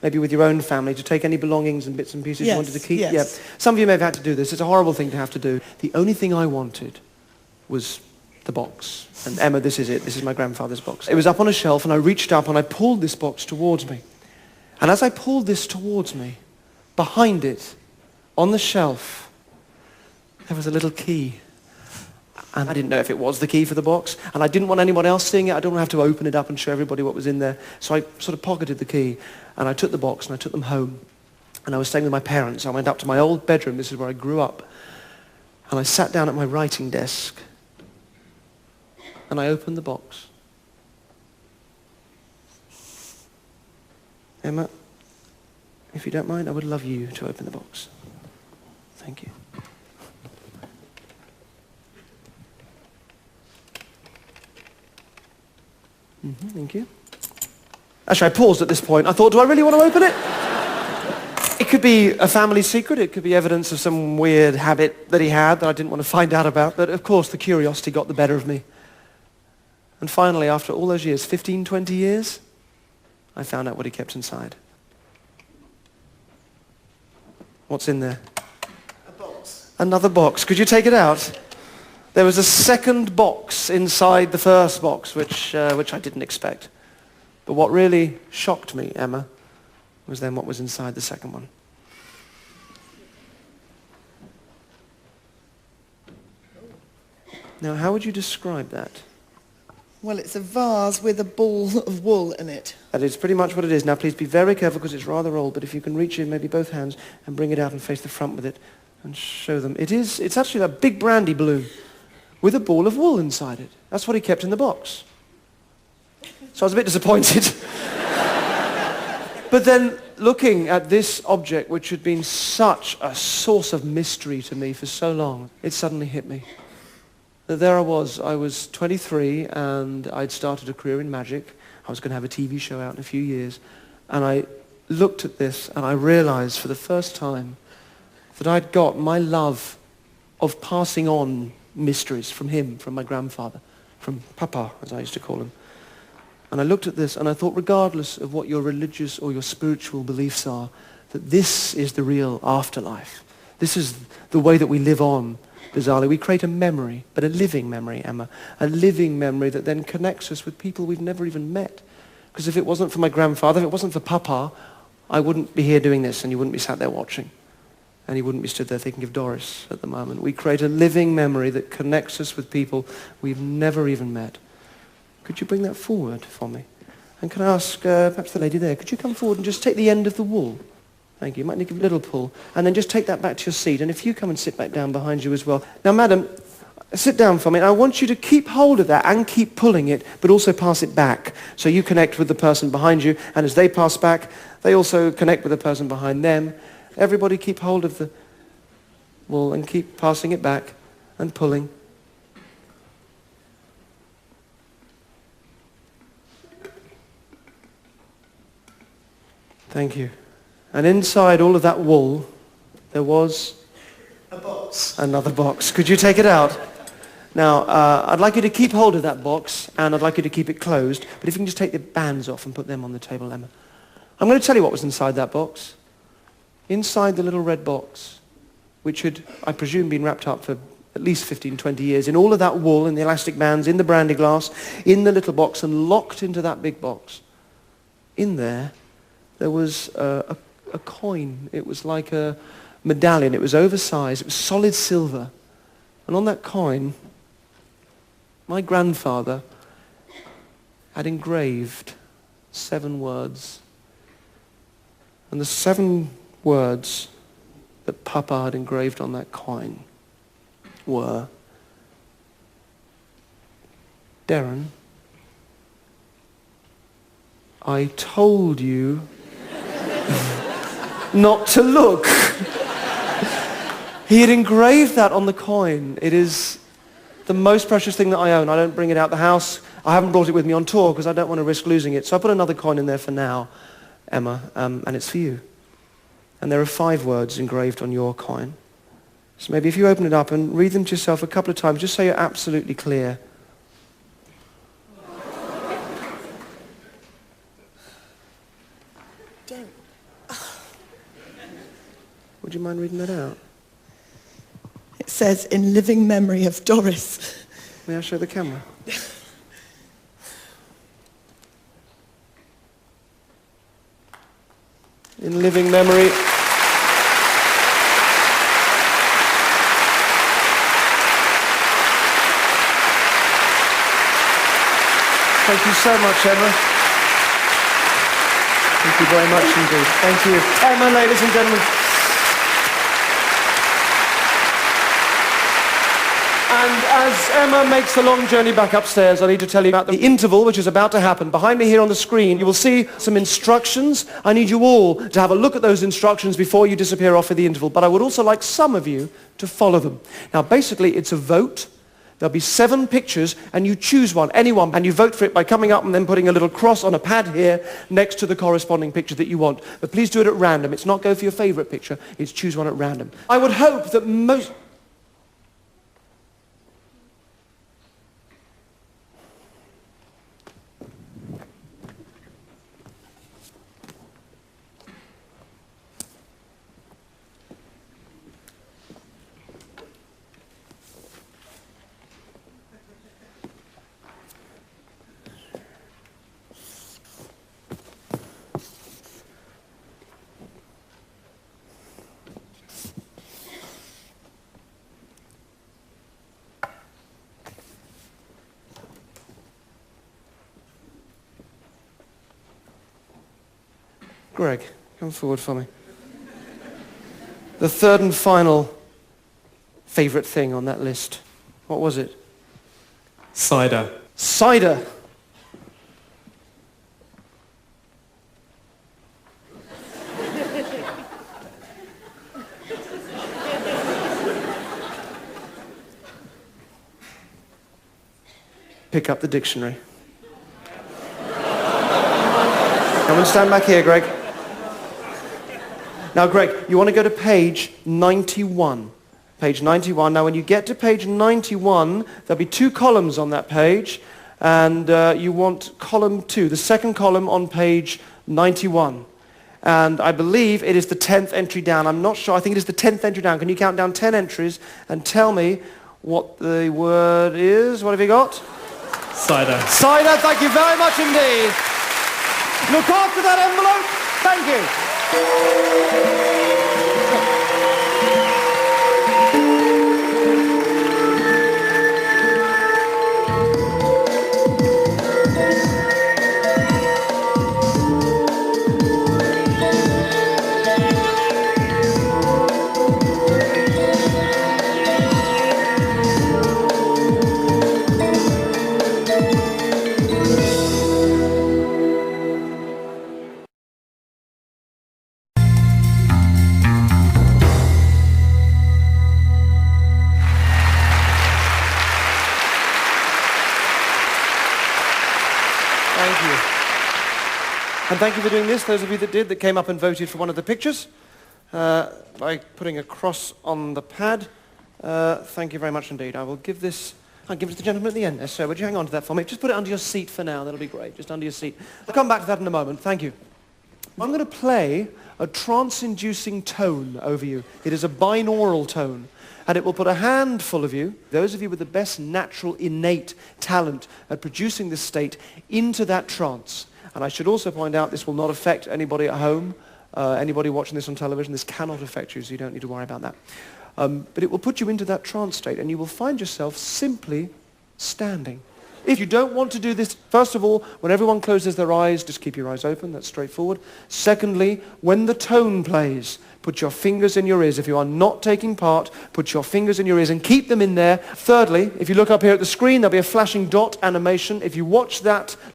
maybe with your own family, to take any belongings and bits and pieces you wanted to keep. Yes. Yeah. Some of you may have had to do this. It's a horrible thing to have to do. The only thing I wanted was the box. And Emma, this is it. This is my grandfather's box. It was up on a shelf, and I reached up and I pulled this box towards me. And as I pulled this towards me, behind it, on the shelf, there was a little key. And I didn't know if it was the key for the box, and I didn't want anyone else seeing it. I didn't want to have to open it up and show everybody what was in there. So I sort of pocketed the key, and I took the box and I took them home. And I was staying with my parents. I went up to my old bedroom. This is where I grew up. And I sat down at my writing desk, and I opened the box. Emma, if you don't mind, I would love you to open the box. Thank you. Thank you. Actually, I paused at this point. I thought, do I really want to open it? It could be a family secret. It could be evidence of some weird habit that he had that I didn't want to find out about. But of course, the curiosity got the better of me. And finally, after all those years, 15, 20 years, I found out what he kept inside. What's in there? A box. Another box. Could you take it out? There was a second box inside the first box, which I didn't expect. But what really shocked me, Emma, was then what was inside the second one. Now, how would you describe that? Well, it's a vase with a ball of wool in it. That is pretty much what it is. Now, please be very careful because it's rather old, but if you can reach in maybe both hands and bring it out and face the front with it and show them. It's actually a big brandy balloon with a ball of wool inside it. That's what he kept in the box. So I was a bit disappointed. But then, looking at this object, which had been such a source of mystery to me for so long, it suddenly hit me. That there I was 23, and I'd started a career in magic. I was going to have a TV show out in a few years. And I looked at this, and I realized for the first time that I'd got my love of passing on mysteries from him, from my grandfather, from Papa, as I used to call him. And I looked at this and I thought, regardless of what your religious or your spiritual beliefs are, that this is the real afterlife. This is the way that we live on, bizarrely. We create a memory, but a living memory, Emma. A living memory that then connects us with people we've never even met. Because if it wasn't for my grandfather, if it wasn't for Papa, I wouldn't be here doing this, and you wouldn't be sat there watching. And he wouldn't be stood there thinking of Doris at the moment. We create a living memory that connects us with people we've never even met. Could you bring that forward for me? And can I ask, perhaps the lady there, could you come forward and just take the end of the wool? Thank you. You might need to give a little pull. And then just take that back to your seat. And if you come and sit back down behind you as well. Now, madam, sit down for me. And I want you to keep hold of that and keep pulling it, but also pass it back. So you connect with the person behind you. And as they pass back, they also connect with the person behind them. Everybody keep hold of the wool and keep passing it back and pulling. Thank you. And inside all of that wool, there was a box. Another box. Could you take it out? Now, I'd like you to keep hold of that box, and I'd like you to keep it closed. But if you can just take the bands off and put them on the table, Emma. I'm going to tell you what was inside that box. Inside the little red box, which had, I presume, been wrapped up for at least 15, 20 years, in all of that wool, in the elastic bands, in the brandy glass, in the little box, and locked into that big box. In there was a coin. It was like a medallion. It was oversized. It was solid silver. And on that coin, my grandfather had engraved 7 words. And the 7 words that Papa had engraved on that coin were, Derren, I told you not to look. He had engraved that on the coin. It is the most precious thing that I own. I don't bring it out the house. I haven't brought it with me on tour because I don't want to risk losing it. So I put another coin in there for now, Emma, and it's for you. And there are 5 words engraved on your coin. So maybe if you open it up and read them to yourself a couple of times, just so you're absolutely clear. don't. Would you mind reading that out? It says, in living memory of Doris. May I show the camera? In living memory. Thank you so much, Emma. Thank you very much indeed. Thank you. Emma, ladies and gentlemen. And as Emma makes the long journey back upstairs, I need to tell you about the interval which is about to happen. Behind me here on the screen, you will see some instructions. I need you all to have a look at those instructions before you disappear off for the interval. But I would also like some of you to follow them. Now, basically, it's a vote. There'll be 7 pictures, and you choose one, anyone, and you vote for it by coming up and then putting a little cross on a pad here next to the corresponding picture that you want. But please do it at random. It's not go for your favourite picture. It's choose one at random. I would hope that most... Greg, come forward for me. The third and final favourite thing on that list. What was it? Cider. Cider. Pick up the dictionary. Come and stand back here, Greg. Now, Greg, you want to go to page 91. Page 91. Now, when you get to page 91, there'll be 2 columns on that page, and you want column 2, the second column on page 91. And I believe it is the 10th entry down. I'm not sure. I think it is the 10th entry down. Can you count down 10 entries and tell me what the word is? What have you got? Cider. Cider, thank you very much indeed. Look after that envelope. Thank you. And thank you for doing this, those of you that came up and voted for one of the pictures by putting a cross on the pad. Thank you very much indeed. I'll give it to the gentleman at the end there, sir. Would you hang on to that for me? Just put it under your seat for now. That'll be great. Just under your seat. I'll come back to that in a moment. Thank you. I'm going to play a trance-inducing tone over you. It is a binaural tone. And it will put a handful of you, those of you with the best natural, innate talent at producing this state, into that trance. And I should also point out this will not affect anybody at home, anybody watching this on television. This cannot affect you, so you don't need to worry about that. But it will put you into that trance state, and you will find yourself simply standing. If you don't want to do this, first of all, when everyone closes their eyes, just keep your eyes open. That's straightforward. Secondly, when the tone plays, put your fingers in your ears. If you are not taking part, put your fingers in your ears and keep them in there. Thirdly, if you look up here at the screen, there'll be a flashing dot animation. If you watch that